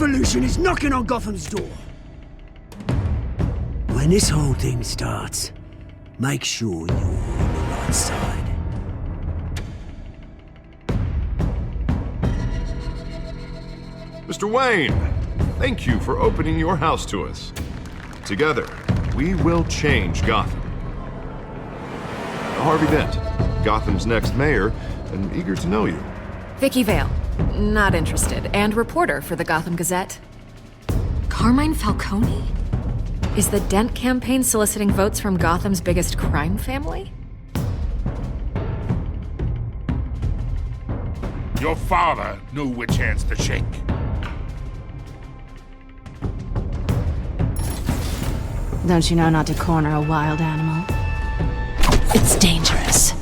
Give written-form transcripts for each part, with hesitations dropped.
revolution is knocking on Gotham's door. When this whole thing starts, make sure you're on the right side. Mr. Wayne, thank you for opening your house to us. Together, we will change Gotham. Harvey Dent, Gotham's next mayor, and eager to know you. Vicky Vale, not interested, and reporter for the Gotham Gazette. Carmine Falcone? Is the Dent campaign soliciting votes from Gotham's biggest crime family? Your father knew which hands to shake. Don't you know not to corner a wild animal? It's dangerous.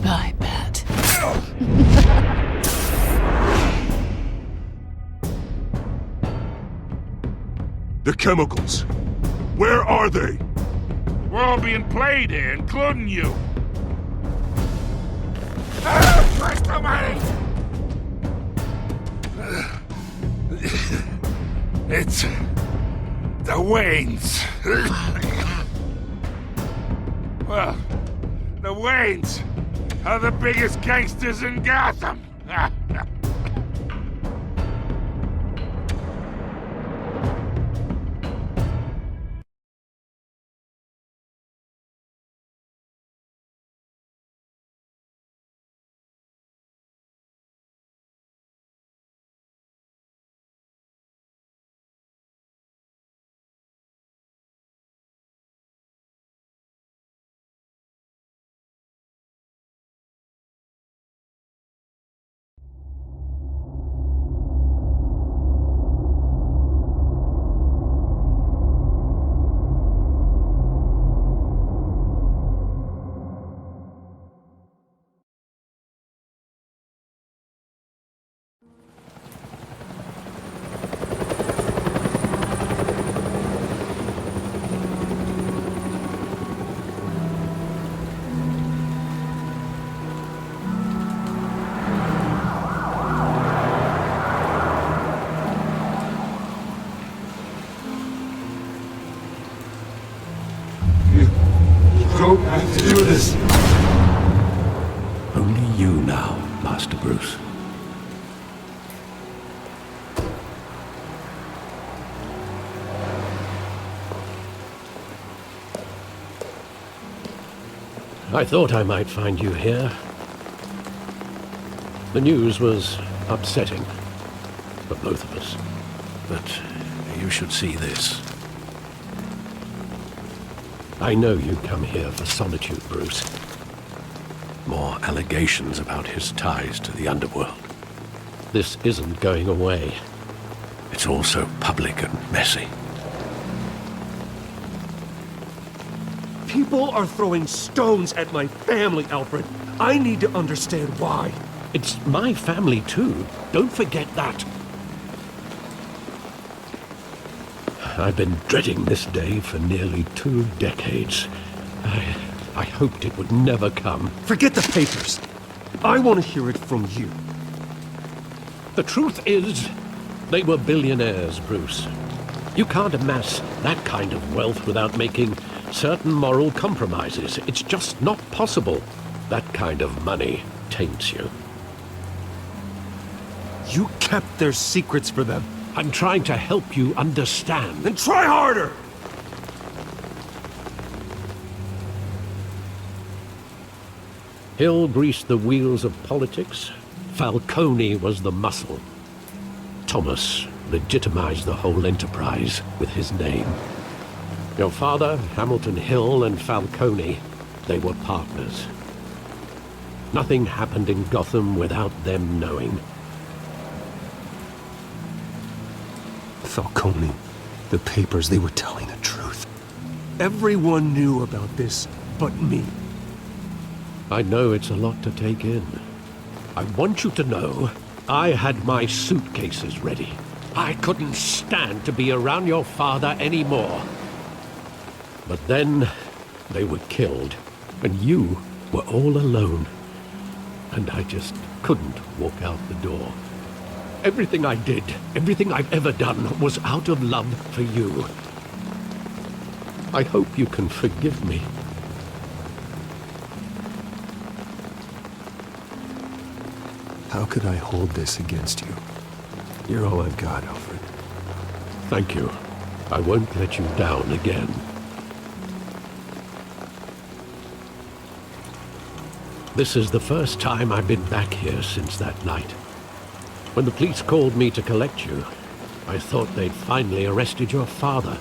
I bet. The chemicals. Where are they? We're all being played here, including you. Christ almighty! It's the Waynes. Well, the Waynes are the biggest gangsters in Gotham. Don't have to do this. Only you now, Master Bruce. I thought I might find you here. The news was upsetting for both of us. But you should see this. I know you come here for solitude, Bruce. More allegations about his ties to the underworld. This isn't going away. It's all so public and messy. People are throwing stones at my family, Alfred. I need to understand why. It's my family, too. Don't forget that. I've been dreading this day for nearly 2 decades. I hoped it would never come. Forget the papers. I want to hear it from you. The truth is, they were billionaires, Bruce. You can't amass that kind of wealth without making certain moral compromises. It's just not possible. That kind of money taints you. You kept their secrets for them. I'm trying to help you understand. Then try harder! Hill greased the wheels of politics. Falcone was the muscle. Thomas legitimized the whole enterprise with his name. Your father, Hamilton Hill, and Falcone, they were partners. Nothing happened in Gotham without them knowing. Falcone, the papers, they were telling the truth. Everyone knew about this but me. I know it's a lot to take in. I want you to know I had my suitcases ready. I couldn't stand to be around your father anymore. But then they were killed, and you were all alone. and I just couldn't walk out the door. Everything I did, everything I've ever done, was out of love for you. I hope you can forgive me. How could I hold this against you? You're all I've got, Alfred. Thank you. I won't let you down again. This is the first time I've been back here since that night. When the police called me to collect you, I thought they'd finally arrested your father.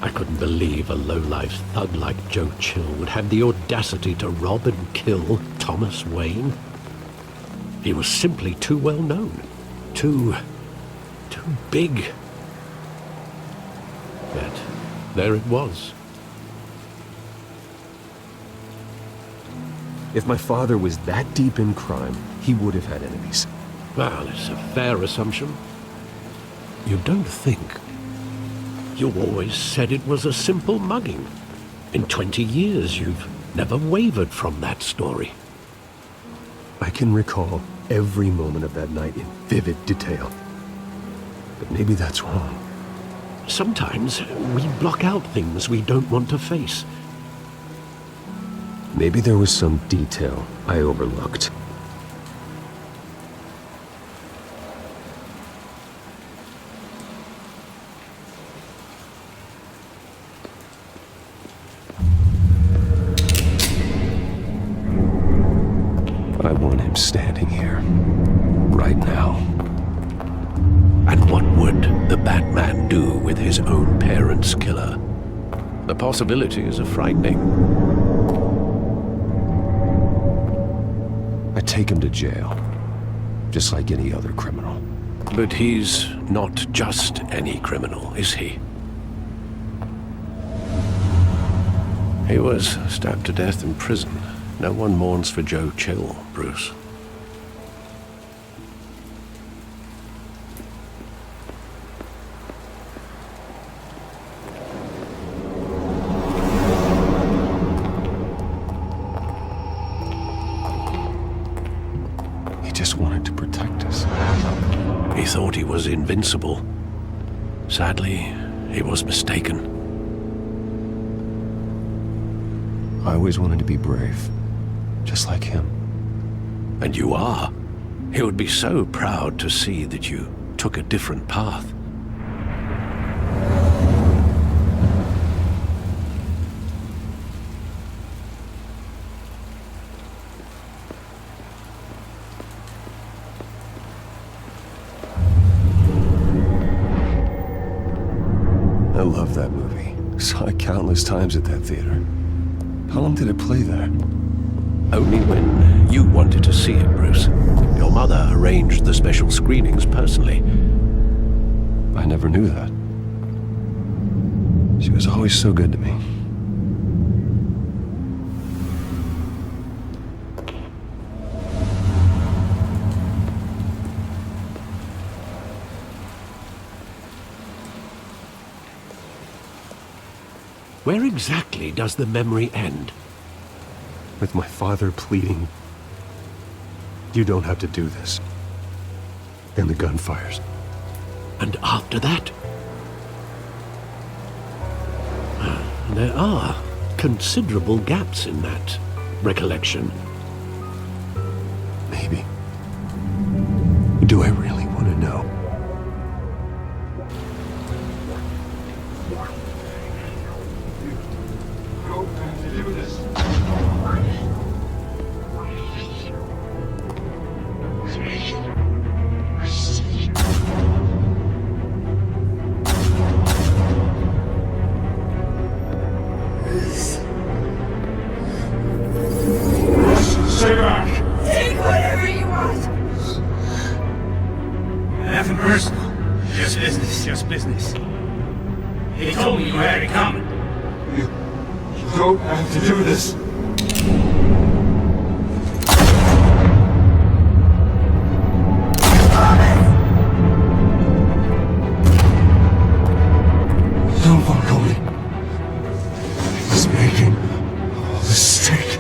I couldn't believe a low-life thug like Joe Chill would have the audacity to rob and kill Thomas Wayne. He was simply too well known. Too big. Yet, there it was. If my father was that deep in crime, he would have had enemies. Well, it's a fair assumption. You don't think. You always said it was a simple mugging. In 20 years, you've never wavered from that story. I can recall every moment of that night in vivid detail. But maybe that's wrong. Sometimes we block out things we don't want to face. Maybe there was some detail I overlooked. I want him standing here, right now. And what would the Batman do with his own parents' killer? The possibilities are frightening. I take him to jail, just like any other criminal. But he's not just any criminal, is he? He was stabbed to death in prison. No one mourns for Joe Chill, Bruce. He just wanted to protect us. He thought he was invincible. Sadly, he was mistaken. I always wanted to be brave, just like him. And you are. He would be so proud to see that you took a different path. I love that movie. Saw it countless times at that theater. How long did it play there? Only when you wanted to see it, Bruce. Your mother arranged the special screenings personally. I never knew that. She was always so good to me. Where exactly does the memory end? With my father pleading, "You don't have to do this." And the gun fires. And after that? There are considerable gaps in that recollection. Maybe. Do I really want to know? Stay back! Take whatever you want! Nothing personal. Just business, just business. He told me you had it coming. You don't have to do this. Don't walk away. I was making a mistake.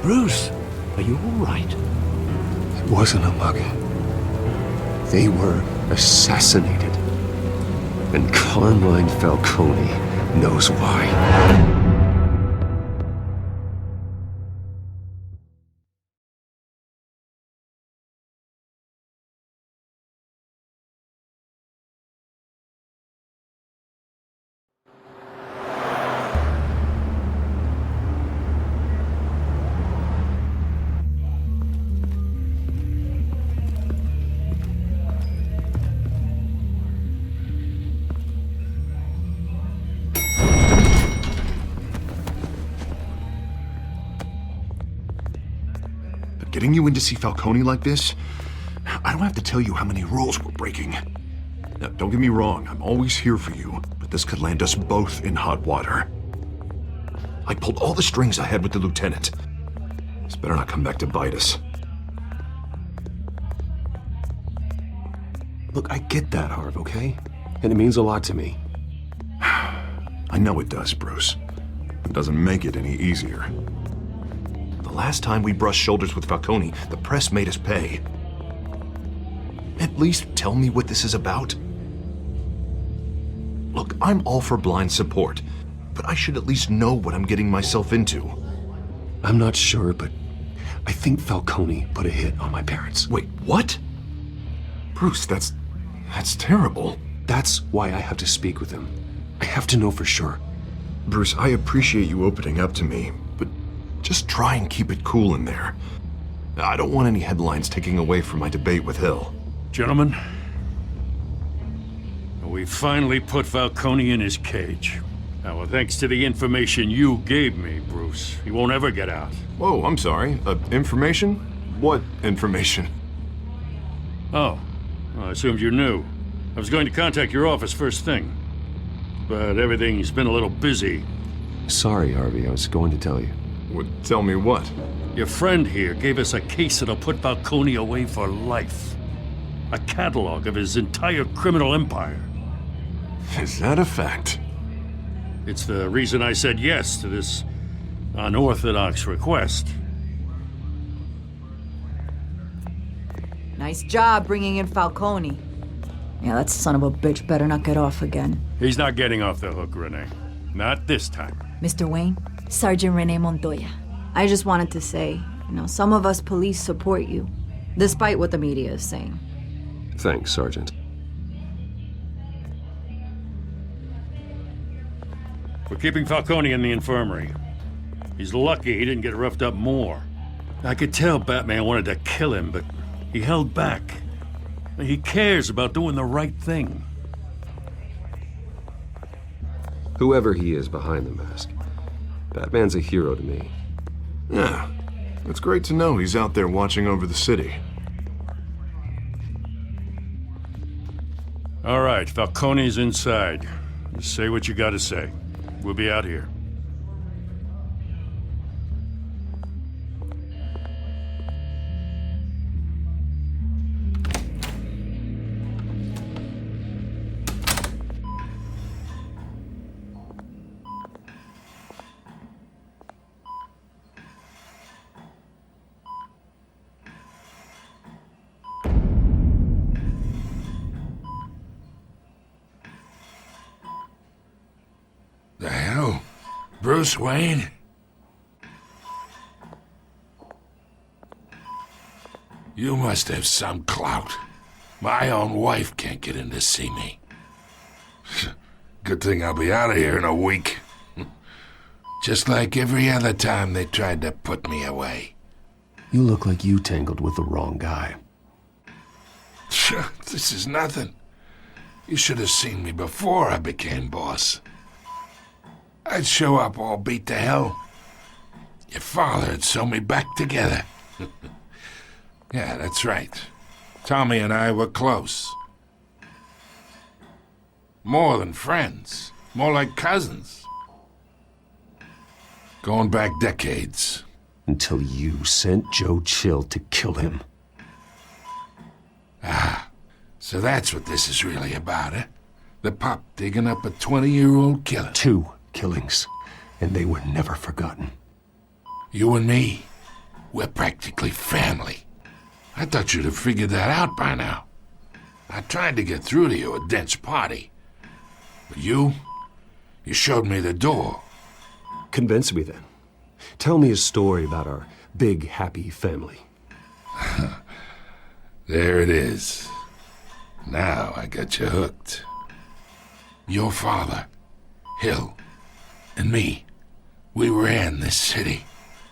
Bruce, are you all right? It wasn't a mugging. They were assassinated. And Carmine Falcone knows why. Getting you in to see Falcone like this? I don't have to tell you how many rules we're breaking. Now, don't get me wrong, I'm always here for you, but this could land us both in hot water. I pulled all the strings I had with the lieutenant. This better not come back to bite us. Look, I get that, Harv, okay? And it means a lot to me. I know it does, Bruce. It doesn't make it any easier. The last time we brushed shoulders with Falcone, the press made us pay. At least tell me what this is about. Look, I'm all for blind support, but I should at least know what I'm getting myself into. I'm not sure, but I think Falcone put a hit on my parents. Wait, what? Bruce, that's terrible. That's why I have to speak with him. I have to know for sure. Bruce, I appreciate you opening up to me, but just try and keep it cool in there. I don't want any headlines taking away from my debate with Hill. Gentlemen, we finally put Falcone in his cage. Now, well, thanks to the information you gave me, Bruce, he won't ever get out. Whoa, I'm sorry. Information? What information? Oh, well, I assumed you knew. I was going to contact your office first thing, but everything's been a little busy. Sorry, Harvey, I was going to tell you. Tell me what? Your friend here gave us a case that'll put Falcone away for life. A catalog of his entire criminal empire. Is that a fact? It's the reason I said yes to this unorthodox request. Nice job bringing in Falcone. Yeah, that son of a bitch better not get off again. He's not getting off the hook, Renee. Not this time. Mr. Wayne, Sergeant Renee Montoya. I just wanted to say, some of us police support you, despite what the media is saying. Thanks, Sergeant. We're keeping Falcone in the infirmary. He's lucky he didn't get roughed up more. I could tell Batman wanted to kill him, but he held back. He cares about doing the right thing. Whoever he is behind the mask, Batman's a hero to me. Yeah, it's great to know he's out there watching over the city. All right, Falcone's inside. Just say what you gotta say. We'll be out here. The hell? Bruce Wayne? You must have some clout. My own wife can't get in to see me. Good thing I'll be out of here in a week. Just like every other time they tried to put me away. You look like you tangled with the wrong guy. This is nothing. You should have seen me before I became boss. I'd show up all beat to hell. Your father'd sew me back together. Yeah, that's right. Tommy and I were close. More than friends. More like cousins. Going back decades. Until you sent Joe Chill to kill him. Ah, so that's what this is really about, eh? The pup digging up a 20-year-old killer. 2 killings, and they were never forgotten. You and me, We're practically family. I thought you'd have figured that out by now. I tried to get through to you at Dent's party. But you showed me the door. Convince me then. Tell me a story about our big, happy family. There it is. Now I got you hooked. Your father, Hill, and me, we ran this city.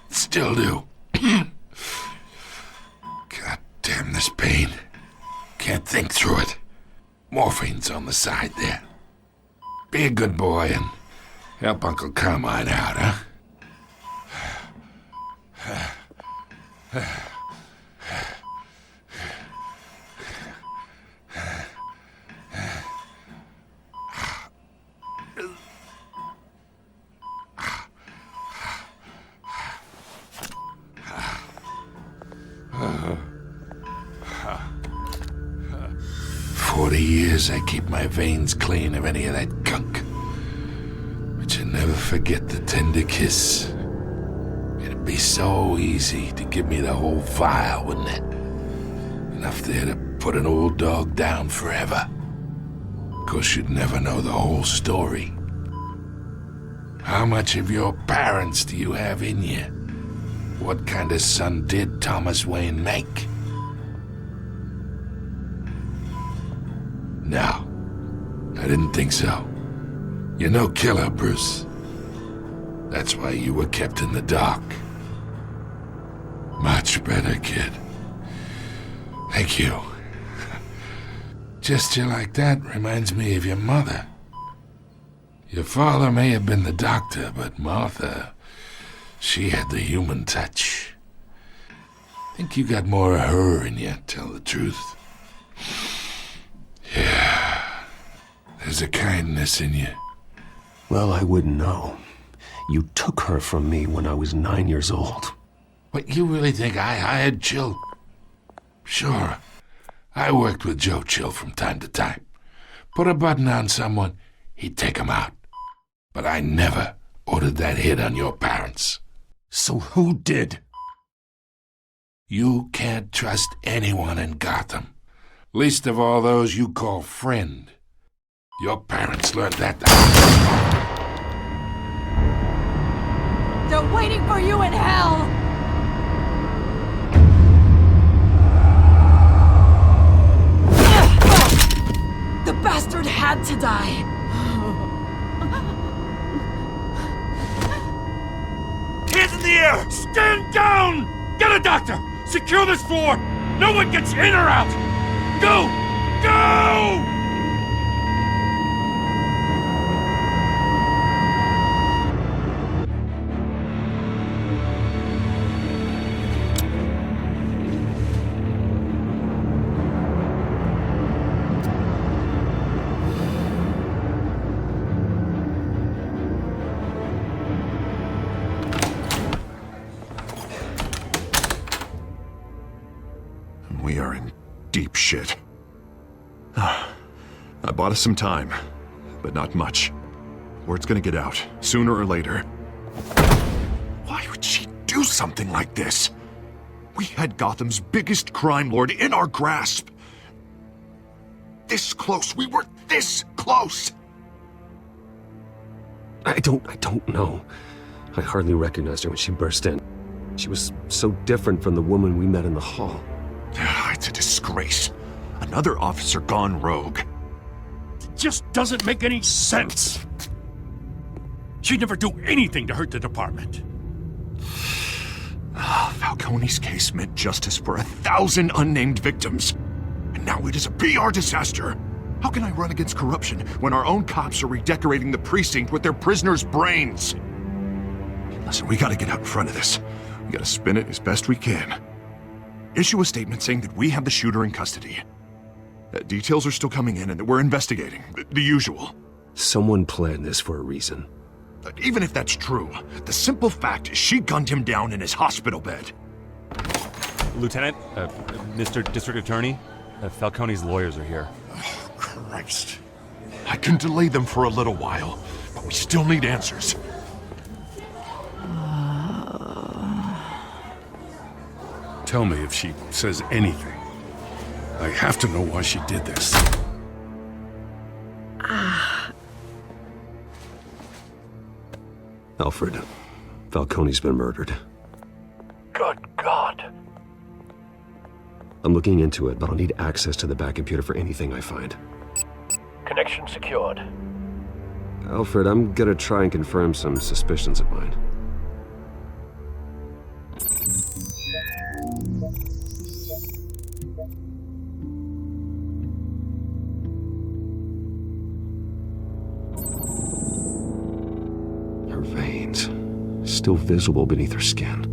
Still do. God damn this pain. Can't think through it. Morphine's on the side there. Be a good boy and help Uncle Carmine out, huh? 40 years I keep my veins clean of any of that gunk. But you never forget the tender kiss. It'd be so easy to give me the whole vial, wouldn't it? Enough there to put an old dog down forever. Of course, you'd never know the whole story. How much of your parents do you have in you? What kind of son did Thomas Wayne make? No, I didn't think so. You're no killer, Bruce. That's why you were kept in the dark. Much better, kid. Thank you. Gesture like that reminds me of your mother. Your father may have been the doctor, but Martha, she had the human touch. Think you got more of her in you, tell the truth. Yeah, there's a kindness in you. Well, I wouldn't know. You took her from me when I was 9 years old. What, you really think I hired Chill? Sure, I worked with Joe Chill from time to time. Put a button on someone, he'd take him out. But I never ordered that hit on your parents. So who did? You can't trust anyone in Gotham. Least of all those you call friend. Your parents learned that. They're waiting for you in hell! The bastard had to die! Hands in the air! Stand down! Get a doctor! Secure this floor! No one gets in or out! Go! Go! We are in deep shit. I bought us some time, but not much. Word's gonna get out, sooner or later. Why would she do something like this? We had Gotham's biggest crime lord in our grasp. This close, we were this close! I don't know. I hardly recognized her when she burst in. She was so different from the woman we met in the hall. It's a disgrace. Another officer gone rogue. It just doesn't make any sense. She'd never do anything to hurt the department. Falcone's case meant justice for 1,000 unnamed victims. And now it is a PR disaster. How can I run against corruption when our own cops are redecorating the precinct with their prisoners' brains? Listen, we gotta get out in front of this. We gotta spin it as best we can. Issue a statement saying that we have the shooter in custody. Details are still coming in and that we're investigating. The usual. Someone planned this for a reason. Even if that's true, the simple fact is she gunned him down in his hospital bed. Lieutenant, Mr. District Attorney, Falcone's lawyers are here. Oh, Christ. I can delay them for a little while, but we still need answers. tell me if she says anything. I have to know why she did this. Alfred, Falcone's been murdered. Good God. I'm looking into it, but I'll need access to the back computer for anything I find. Connection secured. Alfred, I'm gonna try and confirm some suspicions of mine. Her veins, still visible beneath her skin.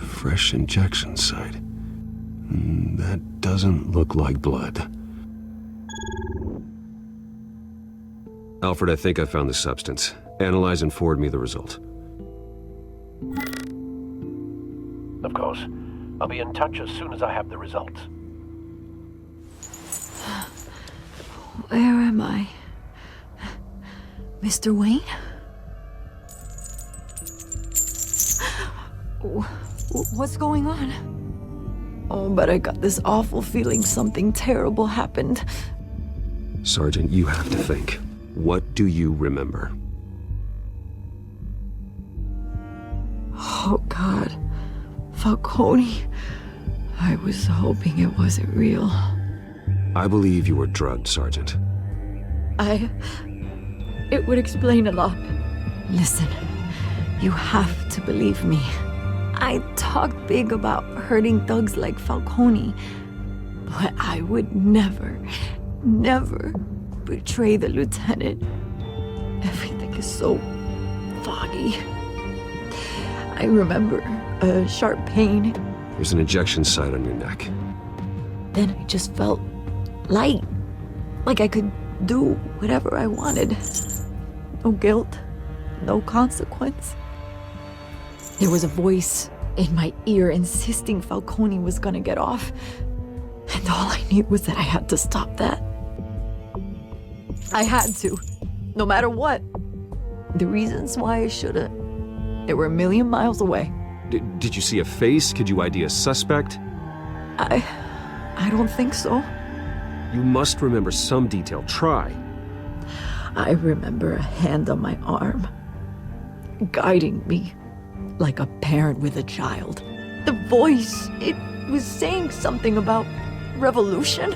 Fresh injection site. That doesn't look like blood. Alfred, I think I found the substance. Analyze and forward me the result. Of course. I'll be in touch as soon as I have the results. Where am I? Mr. Wayne? What's going on? Oh, but I got this awful feeling something terrible happened. Sergeant, you have to think. What do you remember? Oh, God. Falcone. I was hoping it wasn't real. I believe you were drugged, Sergeant. It would explain a lot. Listen, you have to believe me. I talked big about hurting thugs like Falcone, but I would never betray the lieutenant. Everything is so foggy. I remember a sharp pain. There's an injection site on your neck. Then I just felt light, like I could do whatever I wanted. No guilt, no consequence. There was a voice in my ear insisting Falcone was gonna get off. And all I knew was that I had to stop that. I had to, no matter what. The reasons why I shouldn't, they were a million miles away. Did you see a face? Could you ID a suspect? I don't think so. You must remember some detail. Try. I remember a hand on my arm, guiding me like a parent with a child. The voice, it was saying something about revolution.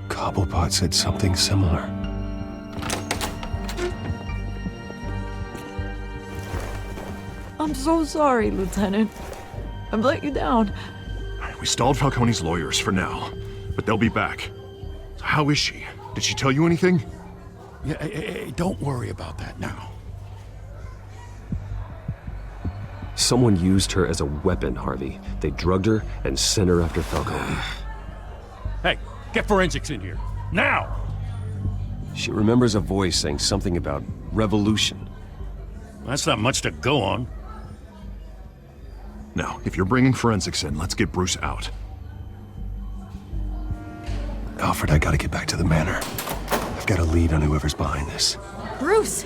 Cobblepot said something similar. I'm so sorry, Lieutenant. I've let you down. We stalled Falcone's lawyers for now, but they'll be back. So how is she? Did she tell you anything? Yeah, hey, don't worry about that now. Someone used her as a weapon, Harvey. They drugged her and sent her after Falcone. Hey, get forensics in here. Now! She remembers a voice saying something about revolution. That's not much to go on. Now, if you're bringing forensics in, let's get Bruce out. Alfred, I gotta get back to the manor. I've got a lead on whoever's behind this. Bruce!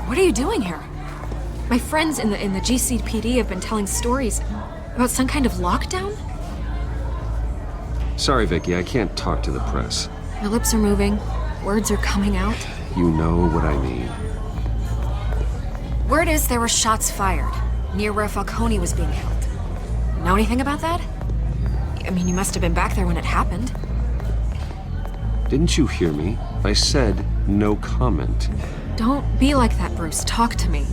What are you doing here? My friends in the GCPD have been telling stories about some kind of lockdown? Sorry, Vicky, I can't talk to the press. My lips are moving. Words are coming out. You know what I mean. Word is there were shots fired near where Falcone was being held. Know anything about that? I mean, you must have been back there when it happened. Didn't you hear me? I said no comment. Don't be like that, Bruce. Talk to me.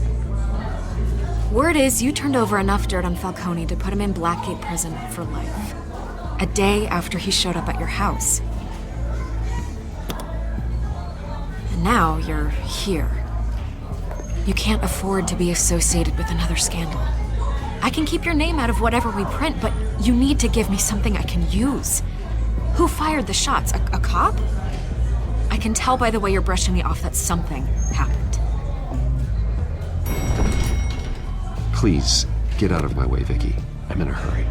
Word is you turned over enough dirt on Falcone to put him in Blackgate Prison for life. A day after he showed up at your house. And now you're here. You can't afford to be associated with another scandal. I can keep your name out of whatever we print, but you need to give me something I can use. Who fired the shots? A cop? I can tell by the way you're brushing me off that something happened. Please, get out of my way, Vicky. I'm in a hurry.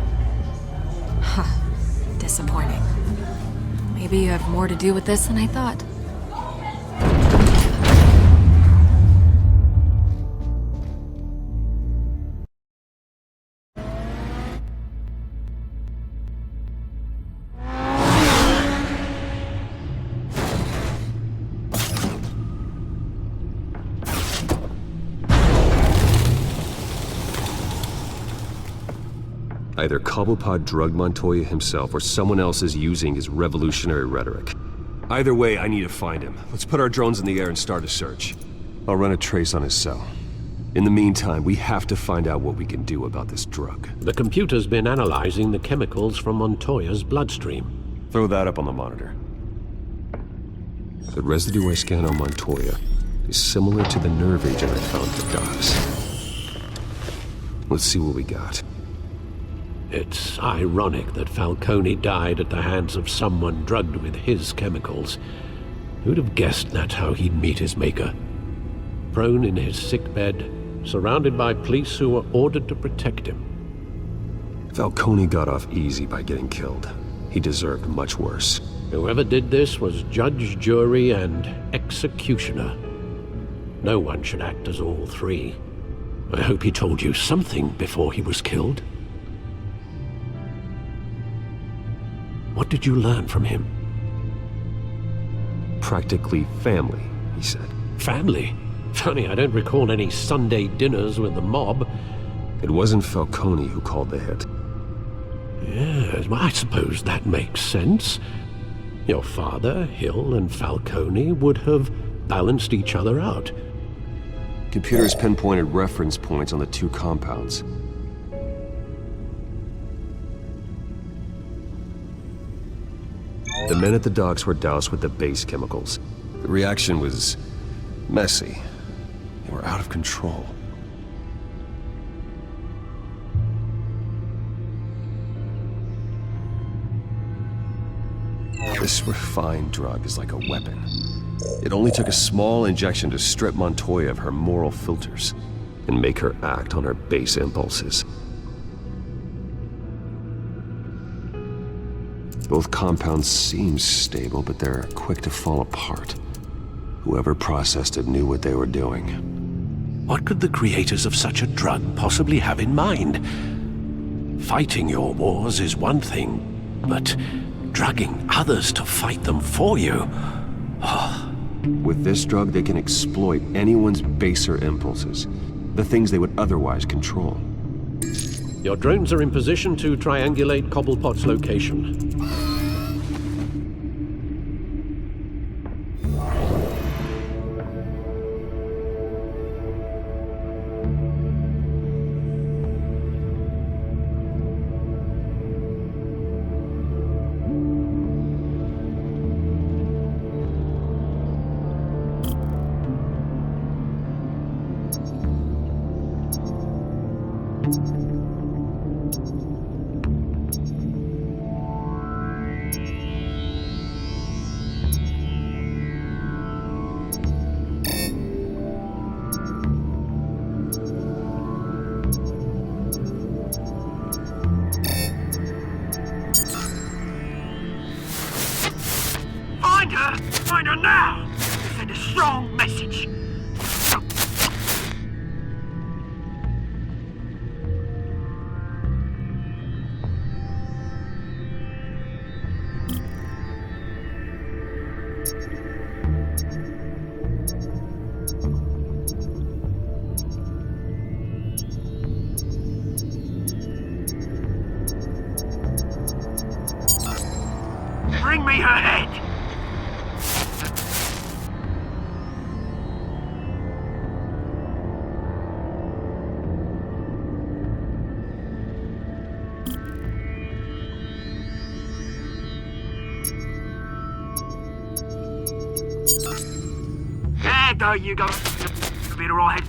Huh. disappointing. Maybe you have more to do with this than I thought. Either Cobblepot drugged Montoya himself, or someone else is using his revolutionary rhetoric. Either way, I need to find him. Let's put our drones in the air and start a search. I'll run a trace on his cell. In the meantime, we have to find out what we can do about this drug. The computer's been analyzing the chemicals from Montoya's bloodstream. Throw that up on the monitor. The residue I scan on Montoya is similar to the nerve agent I found at Doc's. Let's see what we got. It's ironic that Falcone died at the hands of someone drugged with his chemicals. Who'd have guessed that's how he'd meet his maker? Prone in his sickbed, surrounded by police who were ordered to protect him. Falcone got off easy by getting killed. He deserved much worse. Whoever did this was judge, jury, and executioner. No one should act as all three. I hope he told you something before he was killed. What did you learn from him? Practically family, he said. Family? Funny, I don't recall any Sunday dinners with the mob. It wasn't Falcone who called the hit. Yes, well, I suppose that makes sense. Your father, Hill, and Falcone would have balanced each other out. Computers pinpointed reference points on the two compounds. The men at the docks were doused with the base chemicals. The reaction was messy. They were out of control. This refined drug is like a weapon. It only took a small injection to strip Montoya of her moral filters and make her act on her base impulses. Both compounds seem stable, but they're quick to fall apart. Whoever processed it knew what they were doing. What could the creators of such a drug possibly have in mind? Fighting your wars is one thing, but drugging others to fight them for you? Oh. With this drug, they can exploit anyone's baser impulses, the things they would otherwise control. Your drones are in position to triangulate Cobblepot's location. Find her now! Send a strong message! Bring me her head! There you go. Be alright.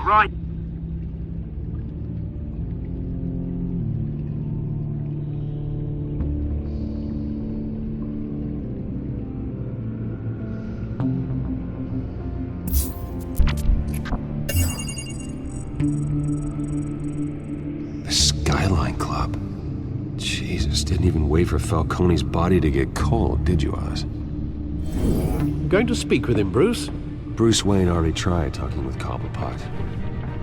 Right. The Skyline Club. Jeez. Jesus, didn't even wait for Falcone's body to get cold, did you, Oz? Going to speak with him, Bruce? Bruce Wayne already tried talking with Cobblepot.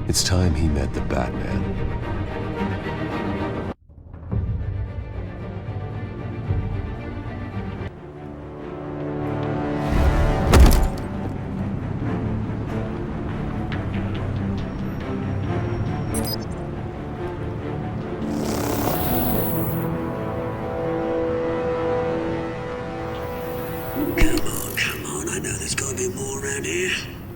It's time he met the Batman. Come on, I know there's gotta be more around here.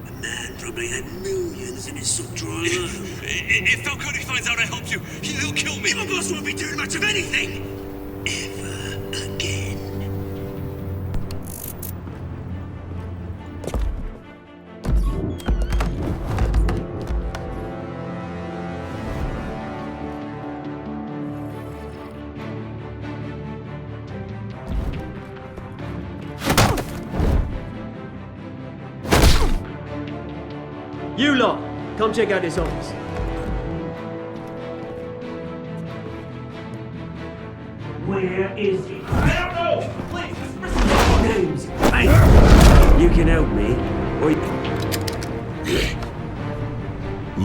The man probably had millions in his sock drawer alone. If Falcone finds out I helped you, he'll kill me! Your boss won't be doing much of anything! Ever again. You lot, come check out this office. Where is he? I don't know! Please, just respond! Names. Hey, you can help me, or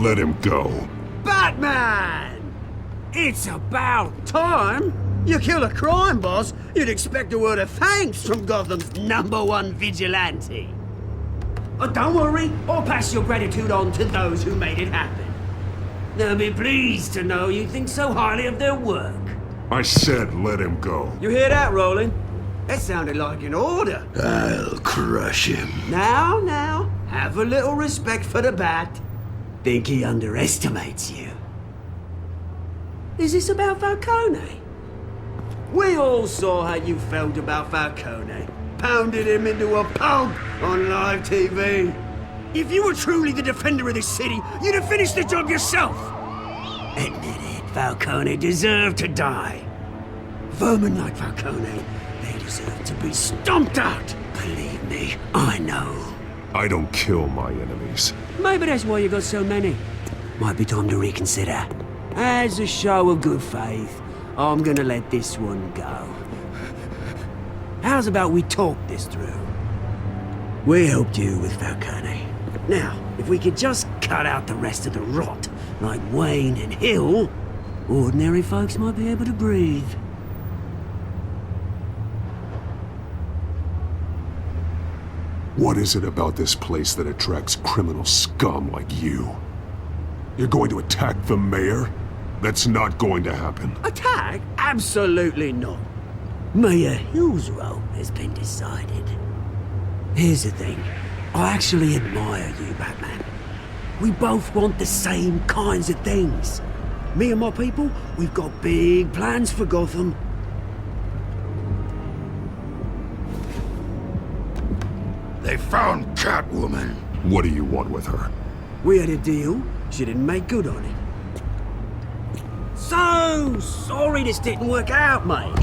Let him go. Batman! It's about time! You kill a crime boss, you'd expect a word of thanks from Gotham's #1 vigilante. Oh, don't worry, I'll pass your gratitude on to those who made it happen. They'll be pleased to know you think so highly of their work. I said let him go. You hear that, Roland? That sounded like an order. I'll crush him. Now, have a little respect for the Bat. Think he underestimates you. Is this about Falcone? We all saw how you felt about Falcone. Pounded him into a pulp on live TV. If you were truly the defender of this city, you'd have finished the job yourself. Admit it, Falcone deserved to die. Vermin like Falcone, they deserve to be stomped out. Believe me, I know. I don't kill my enemies. Maybe that's why you got so many. Might be time to reconsider. As a show of good faith, I'm gonna let this one go. How's about we talk this through? We helped you with Falcone. Now, if we could just cut out the rest of the rot, like Wayne and Hill, ordinary folks might be able to breathe. What is it about this place that attracts criminal scum like you? You're going to attack the mayor? That's not going to happen. Attack? Absolutely not. Mayor Hill's role has been decided. Here's the thing. I actually admire you, Batman. We both want the same kinds of things. Me and my people, we've got big plans for Gotham. They found Catwoman. What do you want with her? We had a deal. She didn't make good on it. So sorry this didn't work out, mate.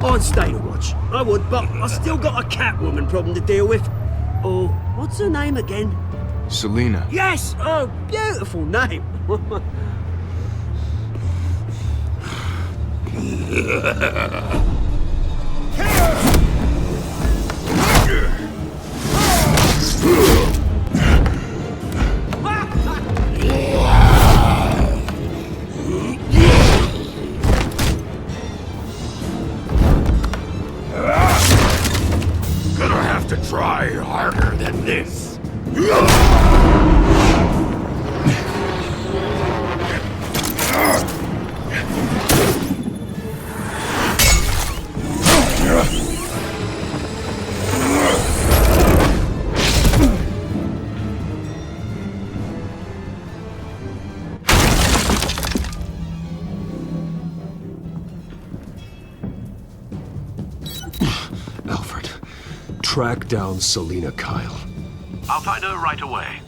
I'd stay to watch. I would, but I still got a Catwoman problem to deal with. Oh, what's her name again? Selina. Yes! Oh, beautiful name. Gonna have to try harder than this. Alfred, track down Selina Kyle. I'll find her right away.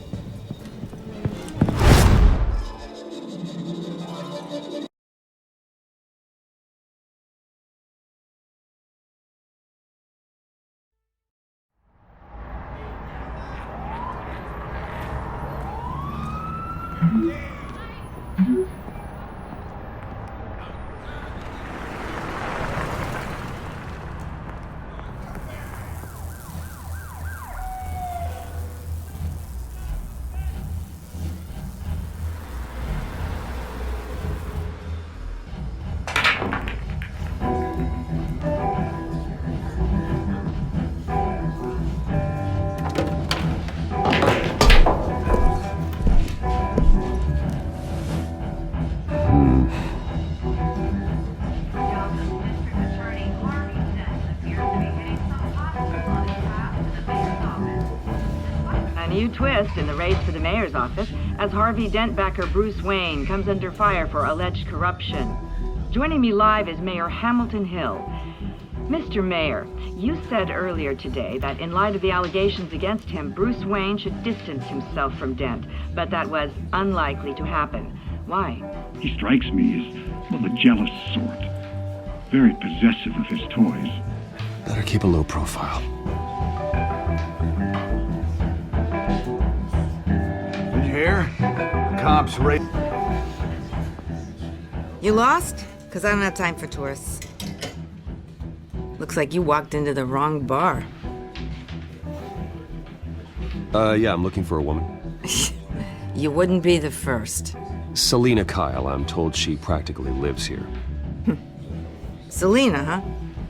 new twist in the race for the mayor's office as Harvey Dent backer Bruce Wayne comes under fire for alleged corruption. Joining me live is Mayor Hamilton Hill. Mr. Mayor, you said earlier today that in light of the allegations against him, Bruce Wayne should distance himself from Dent, but that was unlikely to happen. Why? He strikes me as, well, the jealous sort. Very possessive of his toys. Better keep a low profile. Did you hear? The cops raid. You lost? Because I don't have time for tourists. Looks like you walked into the wrong bar. Yeah, I'm looking for a woman. You wouldn't be the first. Selina Kyle, I'm told she practically lives here. Selina, huh?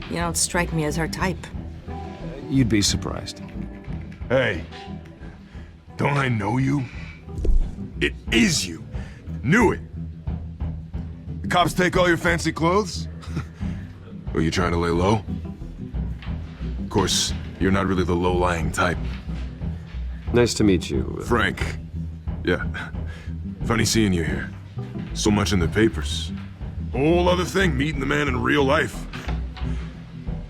You don't strike me as her type. You'd be surprised. Hey, don't I know you? It is you. Knew it. The cops take all your fancy clothes? Are you trying to lay low? Of course, you're not really the low-lying type. Nice to meet you. Frank. Yeah. Funny seeing you here. So much in the papers. Whole other thing, meeting the man in real life.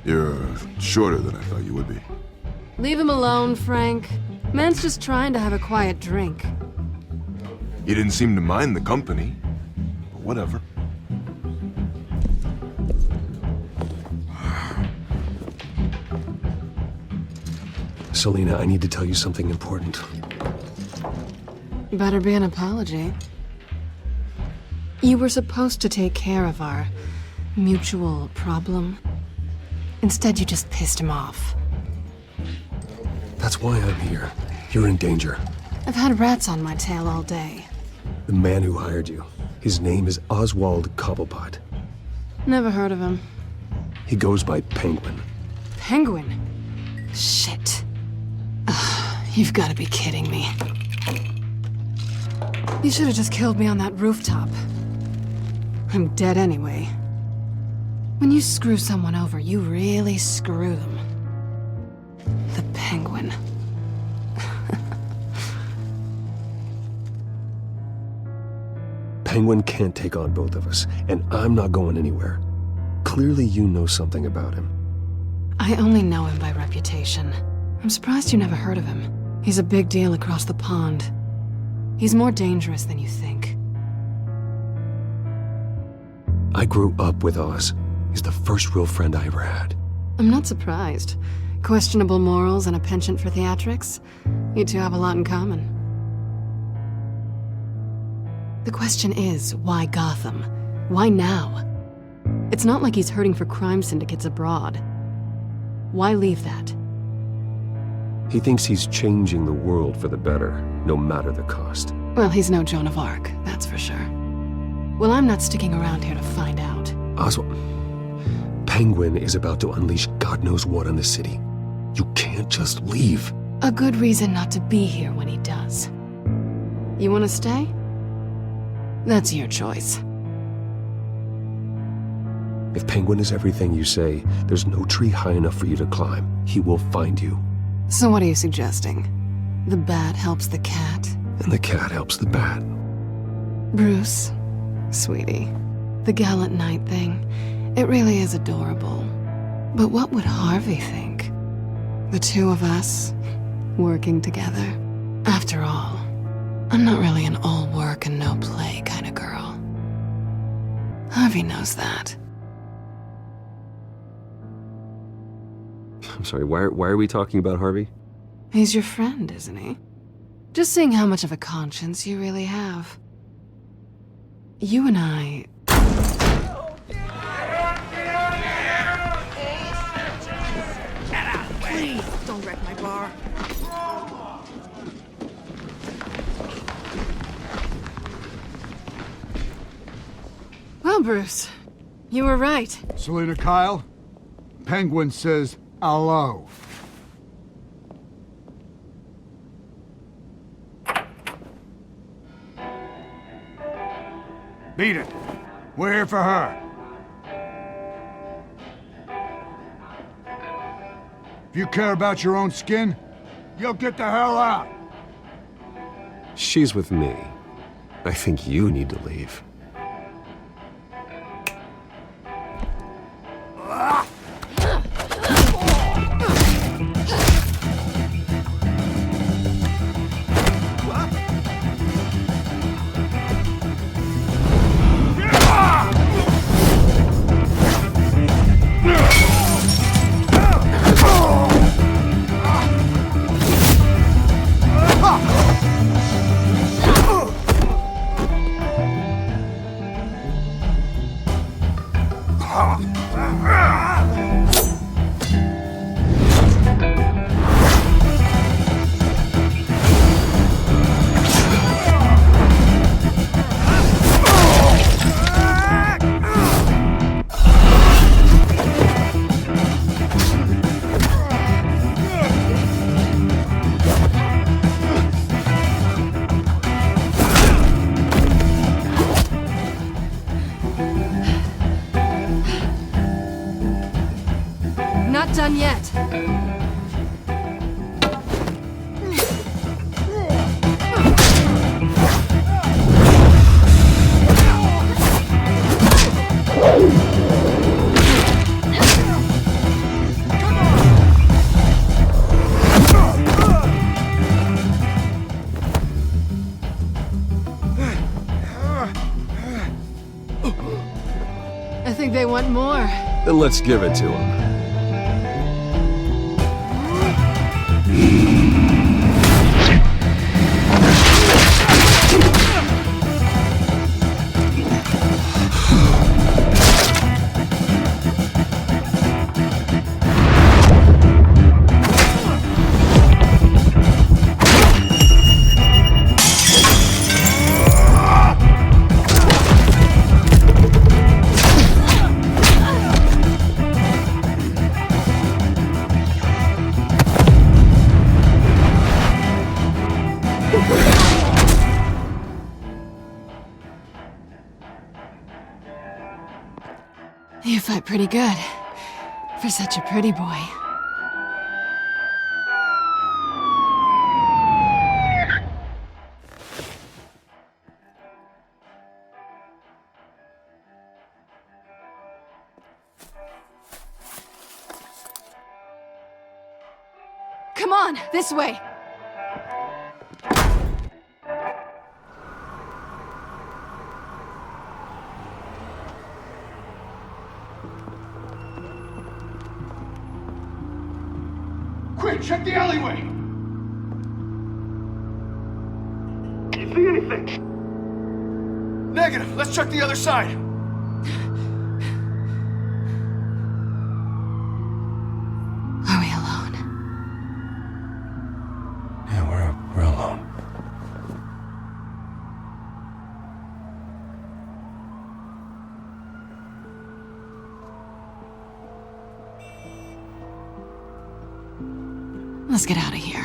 You're shorter than I thought you would be. Leave him alone, Frank. Man's just trying to have a quiet drink. You didn't seem to mind the company. But whatever. Selina, I need to tell you something important. Better be an apology. You were supposed to take care of our mutual problem. Instead, you just pissed him off. That's why I'm here. You're in danger. I've had rats on my tail all day. The man who hired you, his name is Oswald Cobblepot. Never heard of him. He goes by Penguin. Penguin? Shit. You've got to be kidding me. You should have just killed me on that rooftop. I'm dead anyway. When you screw someone over, you really screw them. The Penguin. Penguin can't take on both of us, and I'm not going anywhere. Clearly you know something about him. I only know him by reputation. I'm surprised you never heard of him. He's a big deal across the pond. He's more dangerous than you think. I grew up with Oz. He's the first real friend I ever had. I'm not surprised. Questionable morals and a penchant for theatrics. You two have a lot in common. The question is, why Gotham? Why now? It's not like he's hurting for crime syndicates abroad. Why leave that? He thinks he's changing the world for the better, no matter the cost. Well, he's no Joan of Arc, that's for sure. Well, I'm not sticking around here to find out. Oswald, Penguin is about to unleash God knows what on the city. You can't just leave. A good reason not to be here when he does. You want to stay? That's your choice. If Penguin is everything you say, there's no tree high enough for you to climb. He will find you. So what are you suggesting? The bat helps the cat? And the cat helps the bat. Bruce, sweetie, the gallant knight thing, it really is adorable. But what would Harvey think? The two of us, working together. After all, I'm not really an all work and no play kind of girl. Harvey knows that. I'm sorry, why are we talking about Harvey? He's your friend, isn't he? Just seeing how much of a conscience you really have. You and I... Please, don't wreck my bar. Well, Bruce, you were right. Selina Kyle, Penguin says hello. Beat it. We're here for her. If you care about your own skin, you'll get the hell out. She's with me. I think you need to leave. Not done yet. I think they want more. Then let's give it to them. You fight pretty good. For such a pretty boy. Come on, this way! Quick, check the alleyway! Can't see anything. Negative. Let's check the other side. Are we alone? Yeah, we're alone. Let's get out of here.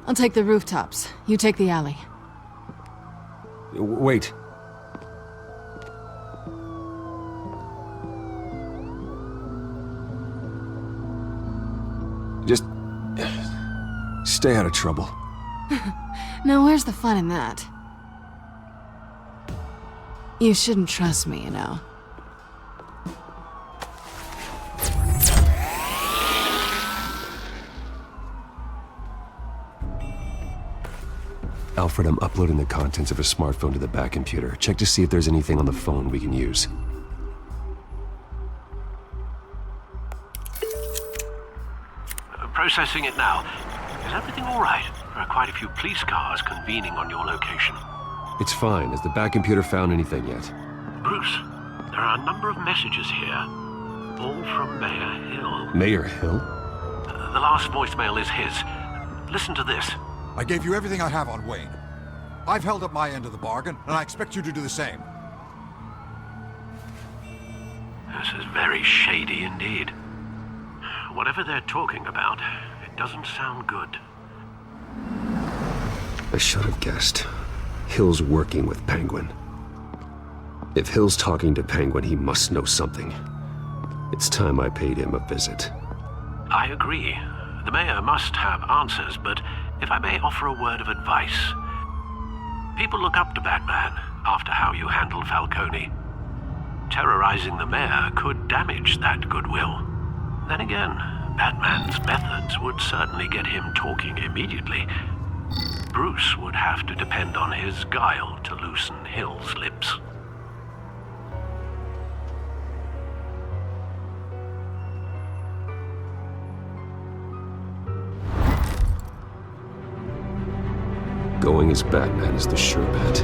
I'll take the rooftops. You take the alley. Wait. Just stay out of trouble. Now, where's the fun in that? You shouldn't trust me, you know. Alfred, I'm uploading the contents of a smartphone to the back computer. Check to see if there's anything on the phone we can use. Processing it now. Is everything all right? There are quite a few police cars convening on your location. It's fine. Has the back computer found anything yet? Bruce, there are a number of messages here. All from Mayor Hill. Mayor Hill? The last voicemail is his. Listen to this. I gave you everything I have on Wayne. I've held up my end of the bargain, and I expect you to do the same. This is very shady indeed. Whatever they're talking about, it doesn't sound good. I should have guessed. Hill's working with Penguin. If Hill's talking to Penguin, he must know something. It's time I paid him a visit. I agree. The mayor must have answers, but if I may offer a word of advice. People look up to Batman after how you handled Falcone. Terrorizing the mayor could damage that goodwill. Then again, Batman's methods would certainly get him talking immediately. Bruce would have to depend on his guile to loosen Hill's lips. Going as Batman is the sure bet.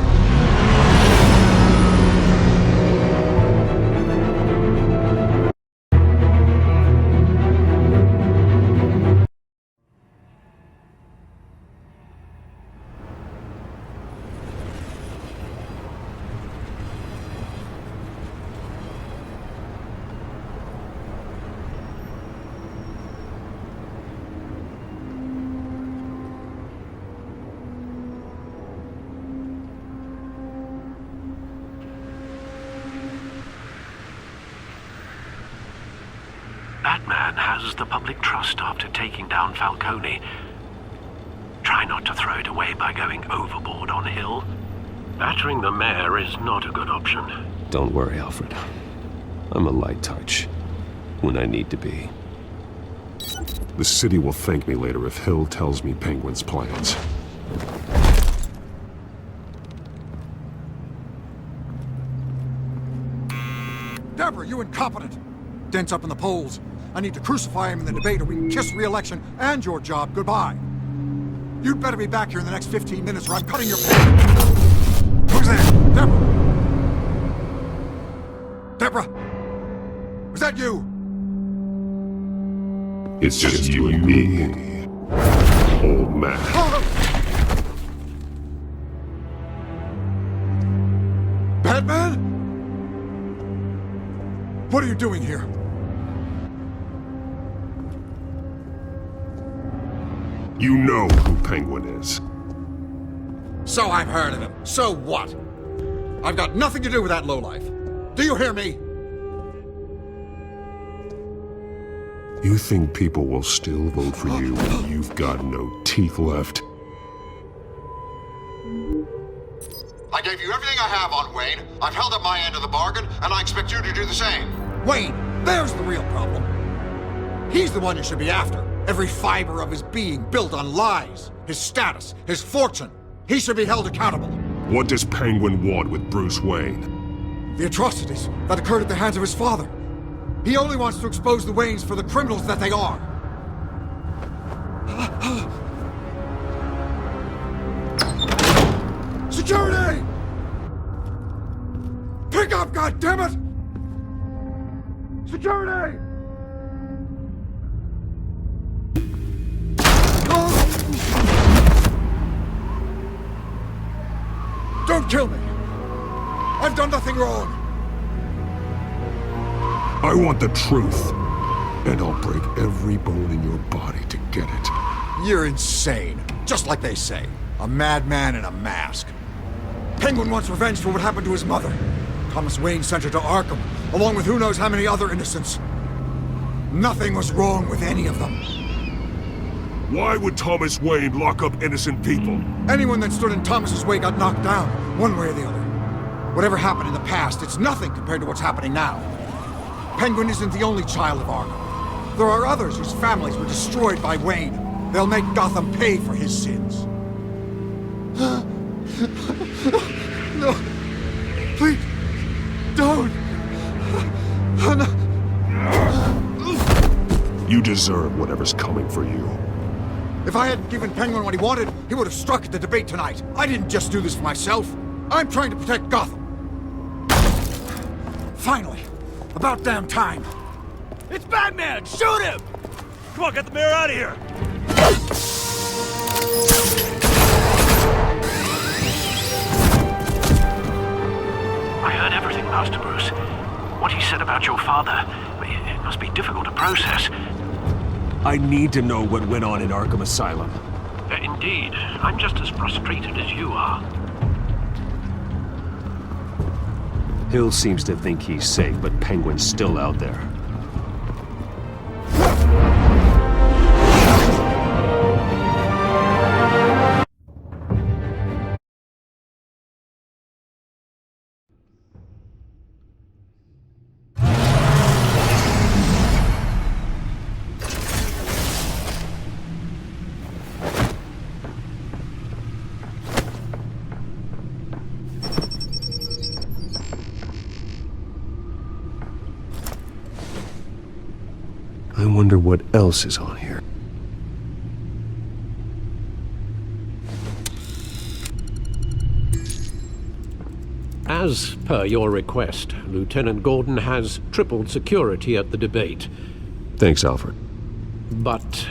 Batman has the public trust after taking down Falcone. Try not to throw it away by going overboard on Hill. Battering the mayor is not a good option. Don't worry, Alfred. I'm a light touch. When I need to be. The city will thank me later if Hill tells me Penguin's plans. Deborah, you incompetent! Dent's up in the polls. I need to crucify him in the debate or we can kiss re-election and your job goodbye. You'd better be back here in the next 15 minutes or I'm cutting your pay. Who's there? Deborah! Deborah! Was that you? It's just you and me, old man. Batman? What are you doing here? You know who Penguin is. So I've heard of him. So what? I've got nothing to do with that lowlife. Do you hear me? You think people will still vote for you when you've got no teeth left? I gave you everything I have on Wayne. I've held up my end of the bargain, and I expect you to do the same. Wayne, there's the real problem. He's the one you should be after. Every fiber of his being built on lies. His status, his fortune. He should be held accountable. What does Penguin want with Bruce Wayne? The atrocities that occurred at the hands of his father. He only wants to expose the Waynes for the criminals that they are. Security! Pick up, goddammit! Security! Don't kill me! I've done nothing wrong! I want the truth, and I'll break every bone in your body to get it. You're insane. Just like they say. A madman in a mask. Penguin wants revenge for what happened to his mother. Thomas Wayne sent her to Arkham, along with who knows how many other innocents. Nothing was wrong with any of them. Why would Thomas Wayne lock up innocent people? Anyone that stood in Thomas's way got knocked down, one way or the other. Whatever happened in the past, it's nothing compared to what's happening now. Penguin isn't the only child of Arkham. There are others whose families were destroyed by Wayne. They'll make Gotham pay for his sins. No. Please. Don't. You deserve whatever's coming for you. If I hadn't given Penguin what he wanted, he would have struck at the debate tonight. I didn't just do this for myself. I'm trying to protect Gotham. Finally. About damn time. It's Batman! Shoot him! Come on, get the mayor out of here! I heard everything, Master Bruce. What he said about your father, it must be difficult to process. I need to know what went on in Arkham Asylum. Indeed. I'm just as frustrated as you are. Hill seems to think he's safe, but Penguin's still out there. I wonder what else is on here. As per your request, Lieutenant Gordon has tripled security at the debate. Thanks, Alfred. But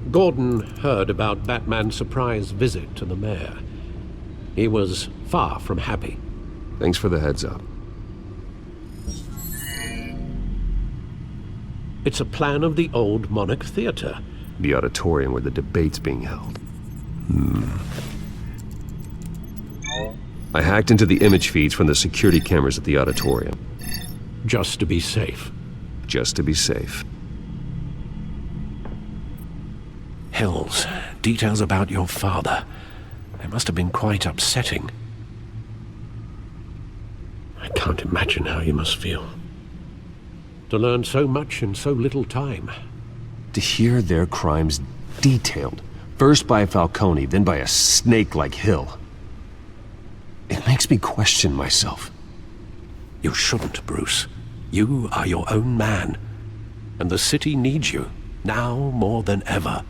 Gordon heard about Batman's surprise visit to the mayor. He was far from happy. Thanks for the heads up. It's a plan of the old Monarch Theater. The auditorium where the debate's being held. I hacked into the image feeds from the security cameras at the auditorium. Just to be safe. Just to be safe. Hills, details about your father. They must have been quite upsetting. I can't imagine how you must feel. To learn so much in so little time. To hear their crimes detailed, first by Falcone, then by a snake like Hill. It makes me question myself. You shouldn't, Bruce. You are your own man. And the city needs you, now more than ever.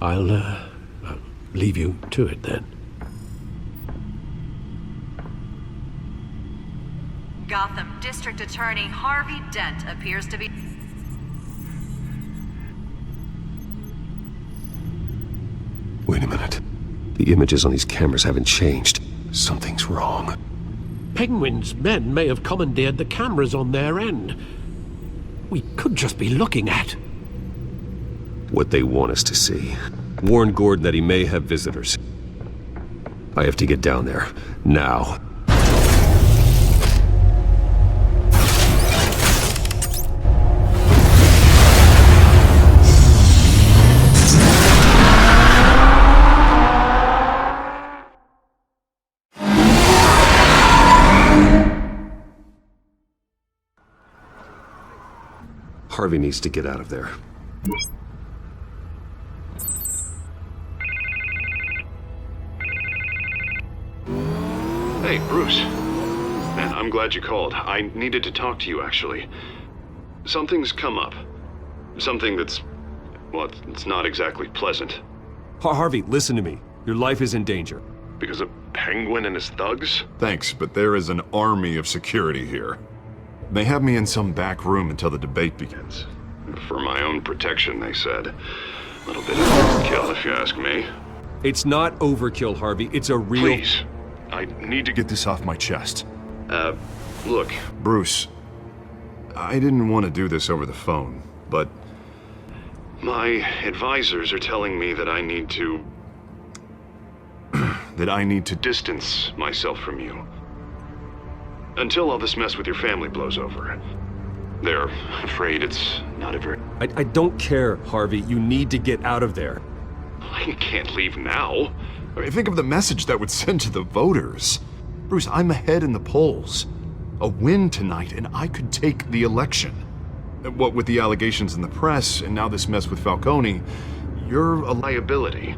I'll leave you to it then. Gotham District Attorney Harvey Dent appears to be... Wait a minute. The images on these cameras haven't changed. Something's wrong. Penguin's men may have commandeered the cameras on their end. We could just be looking at... what they want us to see. Warn Gordon that he may have visitors. I have to get down there. Now. Harvey needs to get out of there. Hey, Bruce. Man, I'm glad you called. I needed to talk to you, actually. Something's come up. Something that's... well, it's not exactly pleasant. Harvey, listen to me. Your life is in danger. Because of Penguin and his thugs? Thanks, but there is an army of security here. They have me in some back room until the debate begins. For my own protection, they said. A little bit of overkill, if you ask me. It's not overkill, Harvey. It's a real... Please. I need to get this off my chest. Look. Bruce, I didn't want to do this over the phone, but... my advisors are telling me that I need to... that I need to distance myself from you. Until all this mess with your family blows over. They're afraid it's not a very... I don't care, Harvey. You need to get out of there. I can't leave now. I mean, think of the message that would send to the voters. Bruce, I'm ahead in the polls. A win tonight, and I could take the election. What with the allegations in the press, and now this mess with Falcone, you're a liability.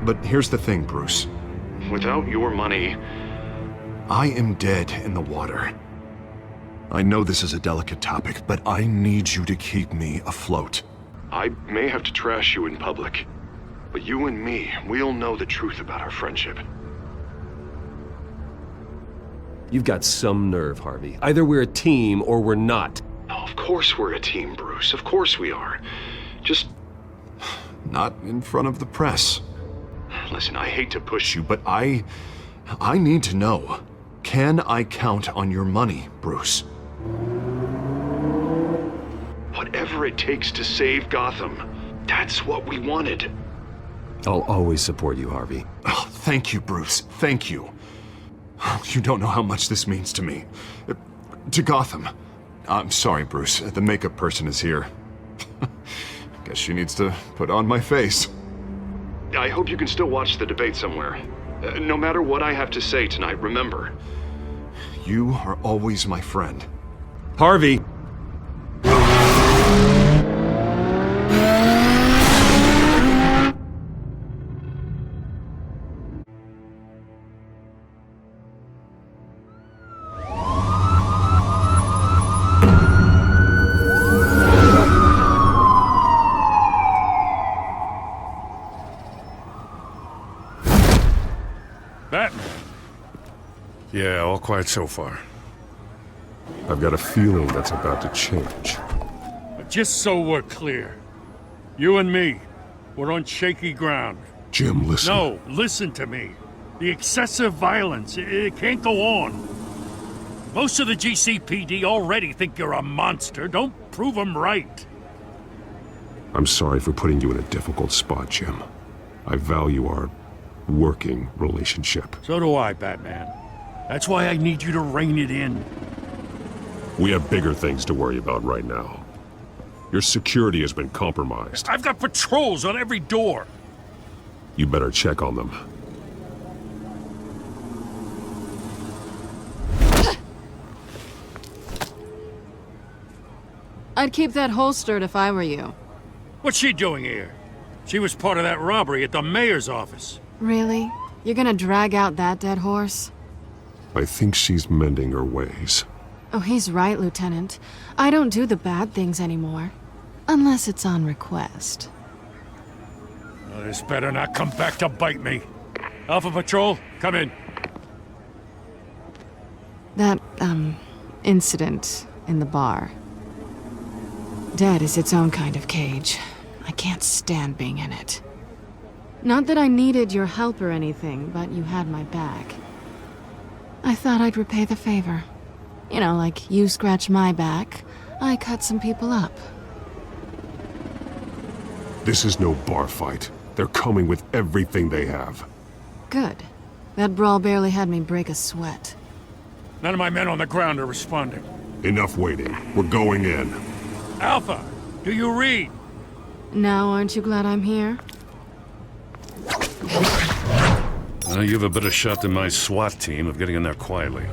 But here's the thing, Bruce. Without your money, I am dead in the water. I know this is a delicate topic, but I need you to keep me afloat. I may have to trash you in public, but you and me, we'll know the truth about our friendship. You've got some nerve, Harvey. Either we're a team or we're not. Oh, of course we're a team, Bruce. Of course we are. Just... not in front of the press. Listen, I hate to push you, but I need to know. Can I count on your money, Bruce? Whatever it takes to save Gotham. That's what we wanted. I'll always support you, Harvey. Oh, thank you, Bruce. Thank you. You don't know how much this means to me. To Gotham. I'm sorry, Bruce. The makeup person is here. Guess she needs to put on my face. I hope you can still watch the debate somewhere. No matter what I have to say tonight, remember, you are always my friend. Harvey! Batman. Yeah, all quiet so far. I've got a feeling that's about to change. But just so we're clear, you and me, we're on shaky ground. Jim, listen. No, listen to me. The excessive violence, it can't go on. Most of the GCPD already think you're a monster. Don't prove them right. I'm sorry for putting you in a difficult spot, Jim. I value our working relationship. So do I, Batman. That's why I need you to rein it in. We have bigger things to worry about right now. Your security has been compromised. I've got patrols on every door. You better check on them. I'd keep that holstered if I were you. What's she doing here? She was part of that robbery at the mayor's office. Really? You're gonna drag out that dead horse? I think she's mending her ways. Oh, he's right, Lieutenant. I don't do the bad things anymore. Unless it's on request. Well, this better not come back to bite me. Alpha Patrol, come in. That, incident in the bar. Dead is its own kind of cage. I can't stand being in it. Not that I needed your help or anything, but you had my back. I thought I'd repay the favor. You know, like you scratch my back, I cut some people up. This is no bar fight. They're coming with everything they have. Good. That brawl barely had me break a sweat. None of my men on the ground are responding. Enough waiting. We're going in. Alpha, do you read? Now, aren't you glad I'm here? You have a better shot than my SWAT team of getting in there quietly.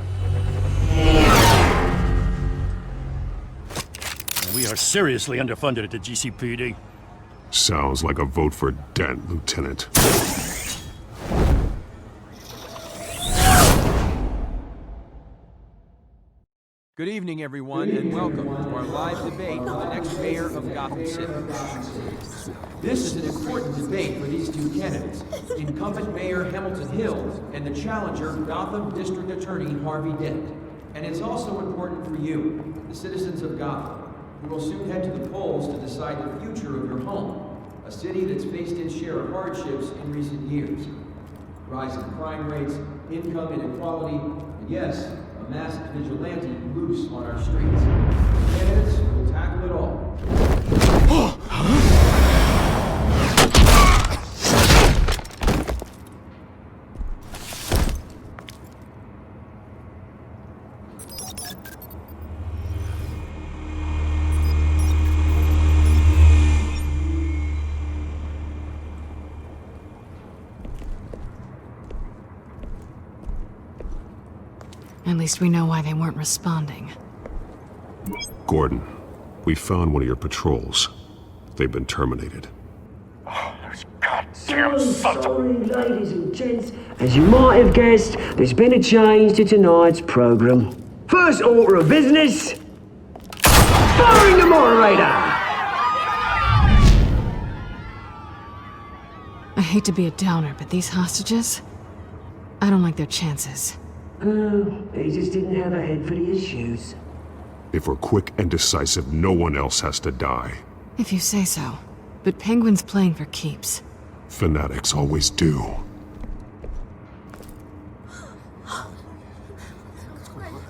We are seriously underfunded at the GCPD. Sounds like a vote for Dent, Lieutenant. Good evening, everyone, and welcome to our live debate for the next mayor of Gotham City. This is an important debate for these two candidates, incumbent Mayor Hamilton Hill and the challenger, Gotham District Attorney Harvey Dent. And it's also important for you, the citizens of Gotham, who will soon head to the polls to decide the future of your home, a city that's faced its share of hardships in recent years. Rising crime rates, income inequality, and yes, a masked vigilante loose on our streets. The candidates will tackle it all. At least we know why they weren't responding. Gordon, we found one of your patrols. They've been terminated. Oh, those goddamn sons of... Ladies and gents, as you might have guessed, there's been a change to tonight's program. First order of business, firing the moderator! I hate to be a downer, but these hostages? I don't like their chances. Oh, he just didn't have a head for the issues. If we're quick and decisive, no one else has to die. If you say so. But Penguin's playing for keeps. Fanatics always do.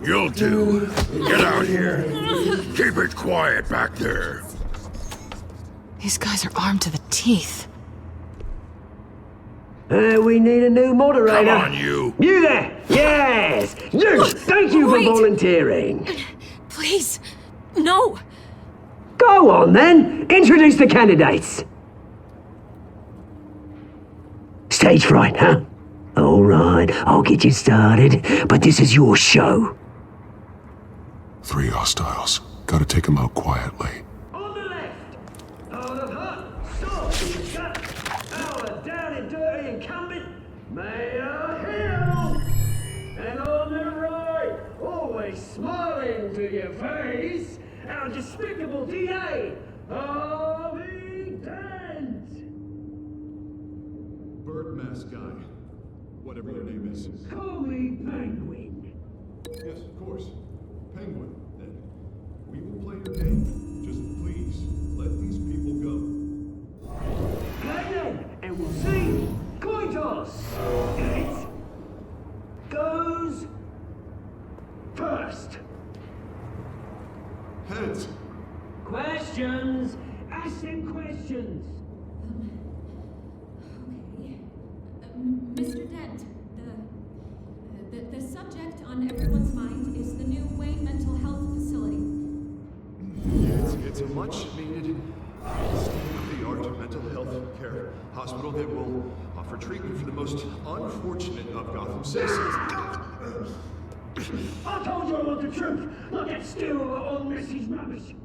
You'll do. Get out here. Keep it quiet back there. These guys are armed to the teeth. We need a new moderator. Come on, you. You there! Yes! You! Thank you for volunteering. Please, no. Go on, then. Introduce the candidates. Stage fright, huh? All right, I'll get you started, but this is your show. 3 hostiles. Gotta take them out quietly. On the left, out of hot, soft, gut, our down and dirty incumbent, Mayor Hill. And on the right, always smiling to your face, our despicable DA, Harvey Dent. Bird mask guy. whatever your name is. Call me Penguin. Yes, of course. Penguin, then. We will play your game. Just please, let these people go. Play then, and we'll see. Coin toss. It goes first. Heads. Questions. Ask them questions. Mr. Dent, the subject on everyone's mind is the new Wayne Mental Health Facility. It's a much-needed, state-of-the-art mental health care hospital that will offer treatment for the most unfortunate of Gotham citizens. I told you I want the truth, not that stew or message rubbish.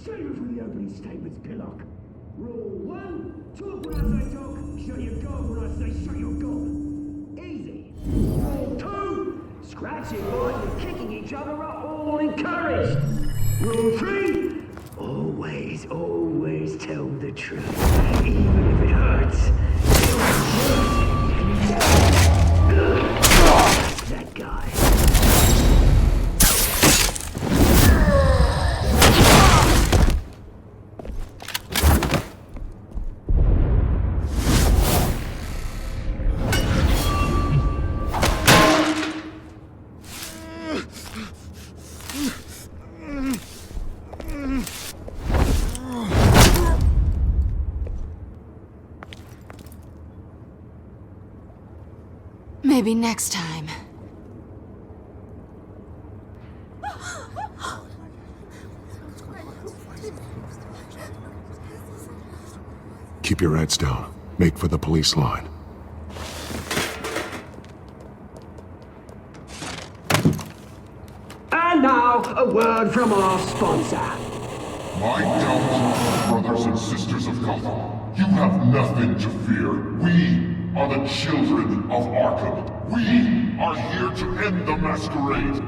Save it for the opening statements, Pillock. Rule 1, talk when I say talk, shut your gob when I say shut your gob. Easy. Rule 2, scratching boys and kicking each other are all encouraged. Rule 3, always tell the truth, even if it hurts. That guy. Maybe next time. Keep your heads down. Make for the police line. And now, a word from our sponsor. My gallant brothers and sisters of Gotham, you have nothing to fear. We are the children of Arkham. We are here to end the masquerade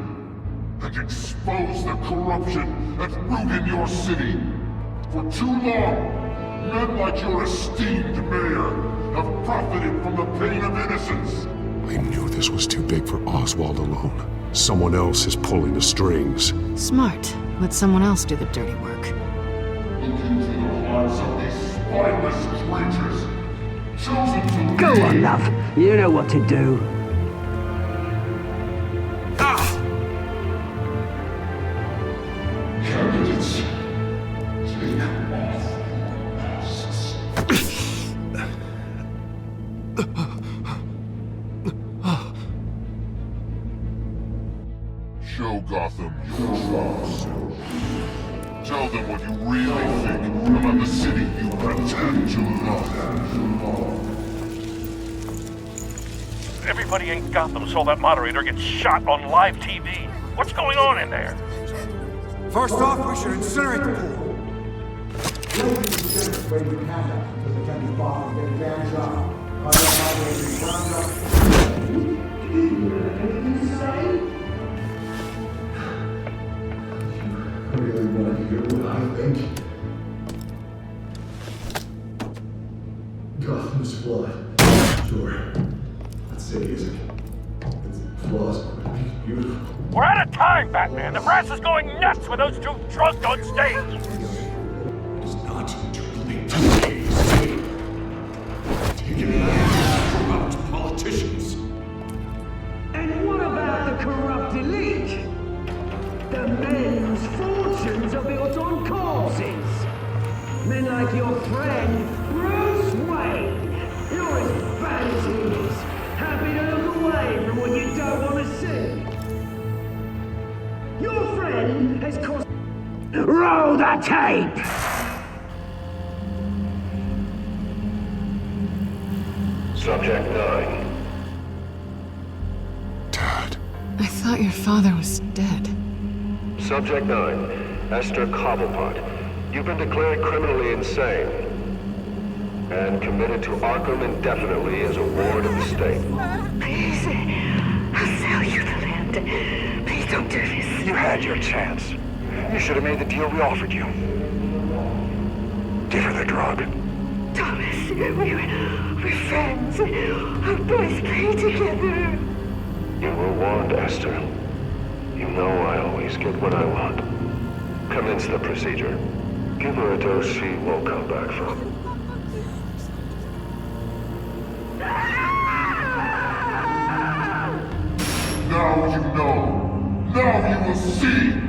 and expose the corruption at root in your city. For too long, men like your esteemed mayor have profited from the pain of innocence. I knew this was too big for Oswald alone. Someone else is pulling the strings. Smart. Let someone else do the dirty work. Look into the hearts of these spineless creatures. Chosen to Go on, love. You know what to do. Candidates, take off masks. Show Gotham your trust. Tell them what you really think about the city you pretend to love. Everybody in Gotham saw that moderator get shot on live TV. What's going on in there? First off, we should incinerate the pool. Really want to hear what I think? Gotham's flawed. Sure. That city isn't. Its flaws are beautiful. We're out of time, Batman. The brass is going nuts with those two drunk on stage. It's not too late to leave. Take it corrupt politicians. And what about the corrupt elite? The men whose fortunes are built on corpses. Men like your friend, Bruce Wayne. You're as bad as he is. Happy to look away from what you don't want to see. Your friend has caused... Roll the tape! Subject 9. I thought your father was dead. Subject 9, Esther Cobblepot. You've been declared criminally insane and committed to Arkham indefinitely as a ward of the state. Please, I'll sell you the land. Please don't do this. You had your chance. You should have made the deal we offered you. Give her the drug. Thomas, we're friends. Our boys play together. You were warned, Esther. You know I always get what I want. Commence the procedure. Give her a dose she won't come back from. Now you know. Now you will see.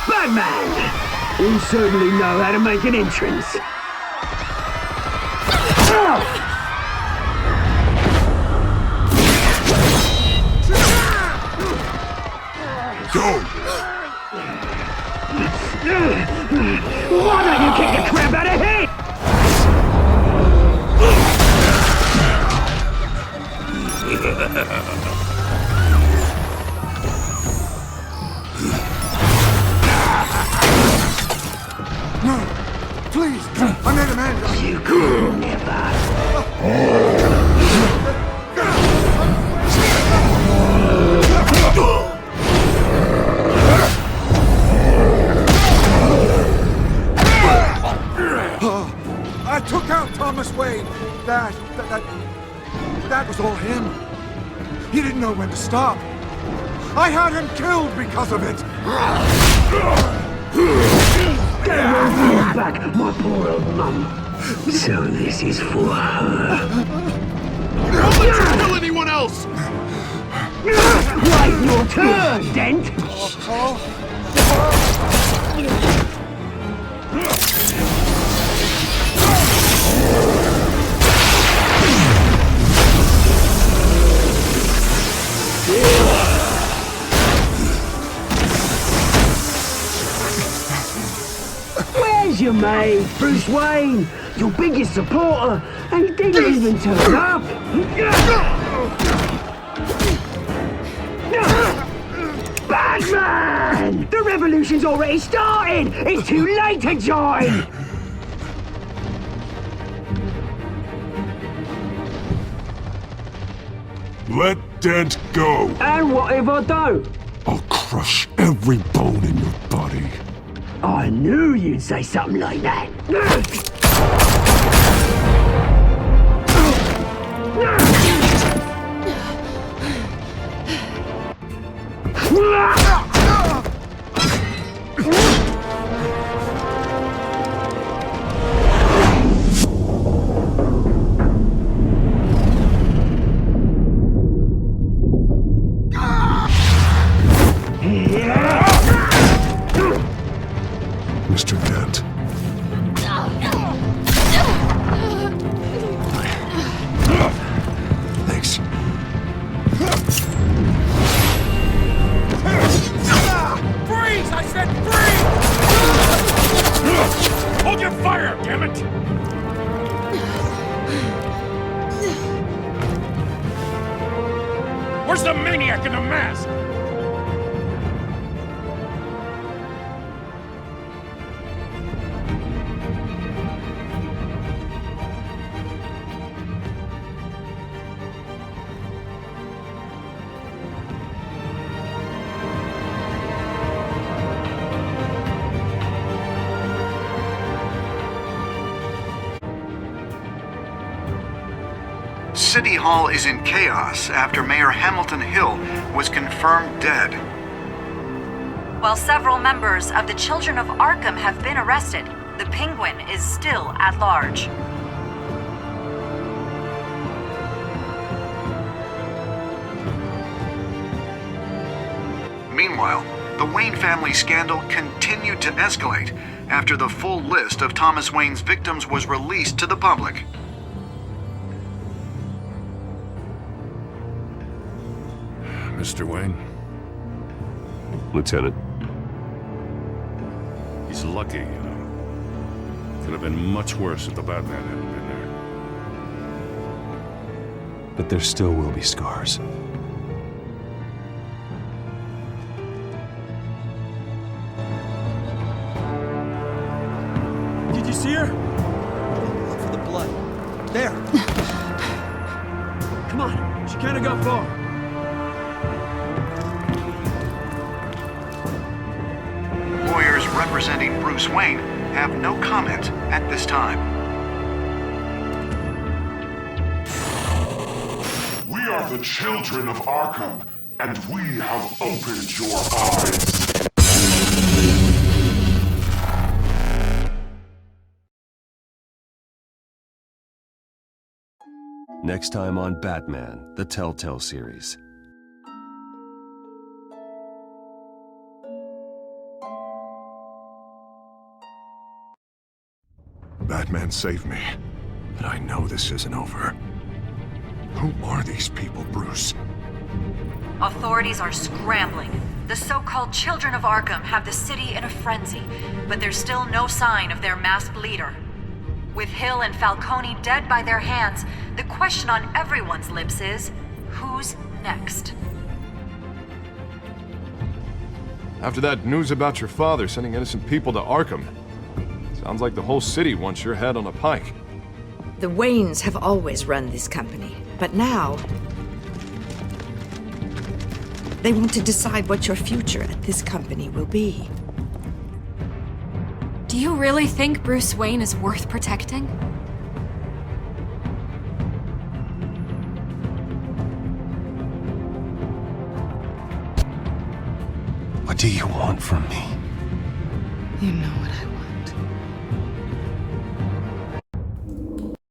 Batman! You certainly know how to make an entrance. Go! Why don't you kick the crap out of him? No! Please! I made a man! You could never. I took out Thomas Wayne. That was all him. He didn't know when to stop. I had him killed because of it. Back, my poor old mum. So this is for her. Don't let you kill anyone else! Wait your turn, Dent! Where's your mate, Bruce Wayne? Your biggest supporter, and he didn't even turn up! Batman! The revolution's already started! It's too late to join! Let Dent go. And what if I don't? I'll crush every bone in your body. I knew you'd say something like that. Mr. Dent. Thanks. Freeze! I said freeze! Hold your fire, damn it! Where's the maniac in the mask? City Hall is in chaos after Mayor Hamilton Hill was confirmed dead. While several members of the Children of Arkham have been arrested, the Penguin is still at large. Meanwhile, the Wayne family scandal continued to escalate after the full list of Thomas Wayne's victims was released to the public. Mr. Wayne? Lieutenant. He's lucky, you know. Could have been much worse if the Batman hadn't been there. But there still will be scars. you see her? Look for the blood. There. Come on, she can't have got far. Lawyers representing Bruce Wayne have no comment at this time. We are the children of Arkham, and we have opened your eyes. Next time on Batman, the Telltale series. Batman saved me, but I know this isn't over. Who are these people, Bruce? Authorities are scrambling. The so-called Children of Arkham have the city in a frenzy, but there's still no sign of their masked leader. With Hill and Falcone dead by their hands, the question on everyone's lips is, who's next? After that news about your father sending innocent people to Arkham, sounds like the whole city wants your head on a pike. The Waynes have always run this company, but now they want to decide what your future at this company will be. Do you really think Bruce Wayne is worth protecting? What do you want from me? You know what I